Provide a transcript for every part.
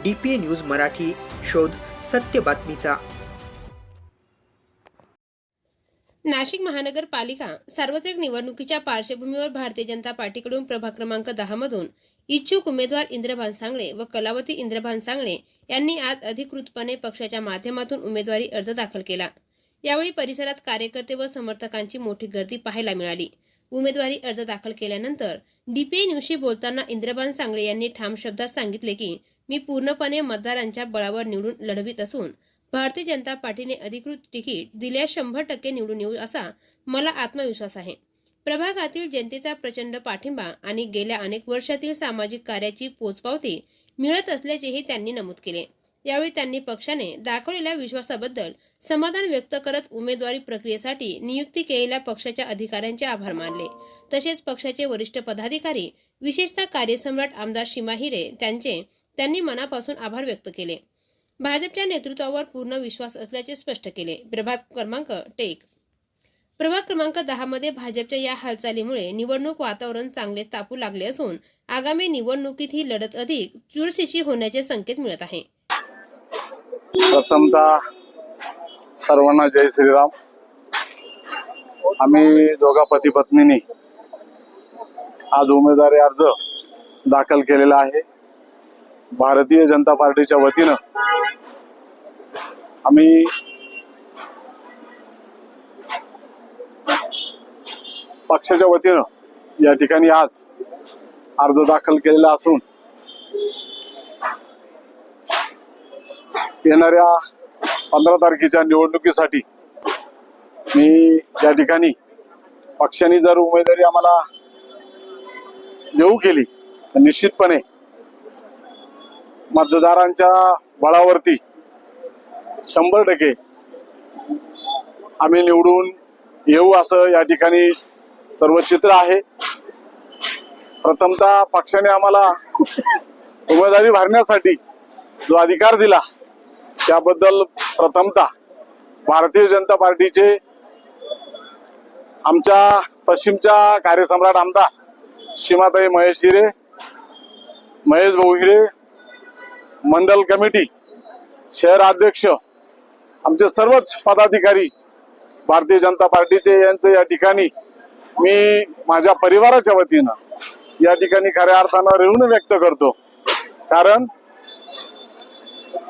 DPA news Marathi, शोध सत्य बातमीचा। नाशिक महानगरपालिका सार्वत्रिक निवडणुकीच्या पार्श्वभूमीवर भारतीय जनता पार्टीकडून प्रभाग क्रमांक 10 मधून इच्छुक उमेदवार इंद्रभान सांगळे व कलावती इंद्रभान सांगळे यांनी आज अधिकृतपणे पक्षाच्या माध्यमातून उमेदवारी अर्ज दाखल केला। यावेळी परिसरात कार्यकर्ते व समर्थकांची मोठी गर्दी पाहायला मिळाली। उमेदवारी अर्ज दाखल केल्यानंतर DPA न्यूजशी बोलताना इंद्रभान सांगळे यांनी ठाम शब्दात सांगितले की मी पूर्णपणे मतदारांच्या बळावर निवडून लढवित असून भारतीय जनता पार्टीने अधिकृत तिकीट दिल्यास 100% निवडून येऊ असा मला आत्मविश्वास आहे। प्रभागातील जनतेचा प्रचंड पाठिंबा आणि गेल्या अनेक वर्षातील सामाजिक कार्याची पोचपावती मिळत असल्याचेही त्यांनी नमूद केले। यावेळी त्यांनी पक्षाने दाखवलेल्या विश्वासाबद्दल समाधान व्यक्त करत उमेदवारी प्रक्रियेसाठी नियुक्ती केलेल्या पक्षाच्या अधिकाऱ्यांचे आभार मानले। तसेच पक्षाचे वरिष्ठ पदाधिकारी विशेषतः कार्यसम्राट आमदार सीमा हिरे त्यांनी मनापासून आभार व्यक्त केले। भाजपच्या नेतृत्वावर पूर्ण विश्वास असल्याचे स्पष्ट केले। प्रभाग क्रमांक 10 मध्ये भाजपच्या या हालचालीमुळे निवडणूक वातावरण चांगले तापू लागले असून आगामी निवडणुकीत ही लढत अधिक चुरशीची होण्याचे संकेत मिळत आहे। प्रथमतः सर्वांना जय श्रीराम। आम्ही दोघा पती पत्नींनी आज उमेदवारी अर्ज दाखल केलेला आहे। भारतीय जनता पार्टीच्या वतीनं आम्ही पक्षाच्या वतीनं या ठिकाणी आज अर्ज दाखल केलेला असून येणाऱ्या 15 तारखेच्या निवडणुकीसाठी मी या ठिकाणी पक्षाने जर उमेदवारी आम्हाला देऊ केली तर निश्चितपणे मतदारांच्या बळावरती 100% आम्ही निवडून येऊ असं या ठिकाणी सर्व चित्र आहे। प्रथमतः पक्षाने आम्हाला उमेदवारी भरण्यासाठी जो अधिकार दिला त्याबद्दल प्रथमतः भारतीय जनता पार्टीचे आमच्या पश्चिमच्या कार्यसम्राट आमदार सीमाताई महेश हिरे, महेश भाऊ हिरे, मंडल कमिटी, शहर अध्यक्ष, आमचे सर्वच पदाधिकारी भारतीय जनता पार्टीचे यांचे या ठिकाणी मी माझ्या परिवाराच्या वतीनं या ठिकाणी खऱ्या अर्थानं ऋण व्यक्त करतो। कारण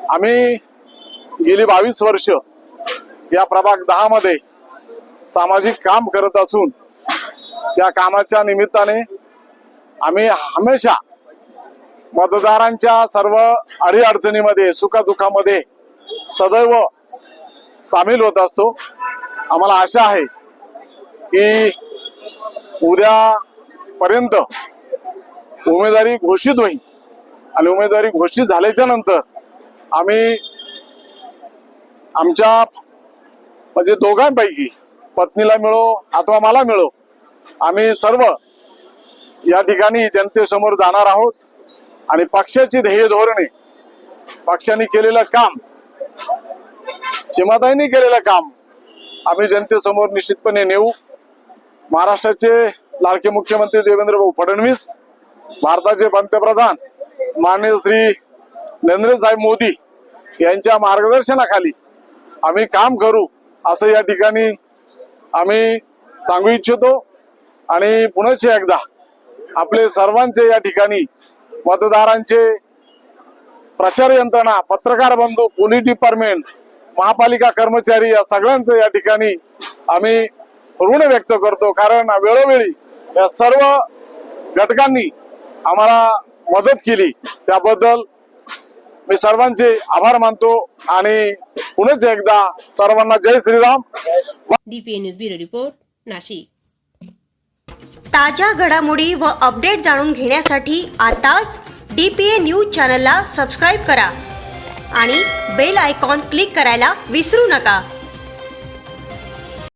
आम्ही गेली 22 वर्ष या प्रभाग 10 मध्ये सामाजिक काम करत असून त्या कामाच्या निमित्ताने आम्ही हमेशा मतदारांच्या सर्व अडीअडचणीमध्ये सुखदुःखामध्ये सदैव सामील होत असतो। आम्हाला आशा आहे की उद्यापर्यंत उमेदवारी घोषित होईल आणि उमेदवारी घोषित झाल्याच्या नंतर आम्ही आमच्या म्हणजे दोघांपैकी पत्नीला मिळो अथवा मला मिळो आम्ही सर्व या ठिकाणी जनतेसमोर जाणार आहोत आणि पक्षाची ध्येय धोरणे, पक्षाने केलेलं काम, सीमाताईंनी केलेलं काम आम्ही जनतेसमोर निश्चितपणे नेऊ। महाराष्ट्राचे लाडके मुख्यमंत्री देवेंद्र भाऊ फडणवीस, भारताचे पंतप्रधान माननीय श्री नरेंद्र साहेब मोदी यांच्या मार्गदर्शनाखाली आम्ही काम करू असं या ठिकाणी आम्ही सांगू इच्छितो। आणि पुन्हा एकदा आपले सर्वांचे या ठिकाणी मतदारांचे, प्रचार यंत्रणा, पत्रकार बंधू, पोलीस डिपार्टमेंट, महापालिका कर्मचारी या सगळ्यांचं या ठिकाणी आम्ही ऋण व्यक्त करतो। कारण वेळोवेळी या सर्व घटकांनी आम्हाला मदत केली त्याबद्दल मी सर्वांचे आभार मानतो आणि पुन्हा एकदा सर्वांना जय Shriram. DPA news bureau report, Nashik. ताज्या घडामोडी व अपडेट जाणून घेण्यासाठी आताच DPA न्यूज चॅनलला सबस्क्राईब करा आणि बेल आयकॉन क्लिक करायला विसरू नका।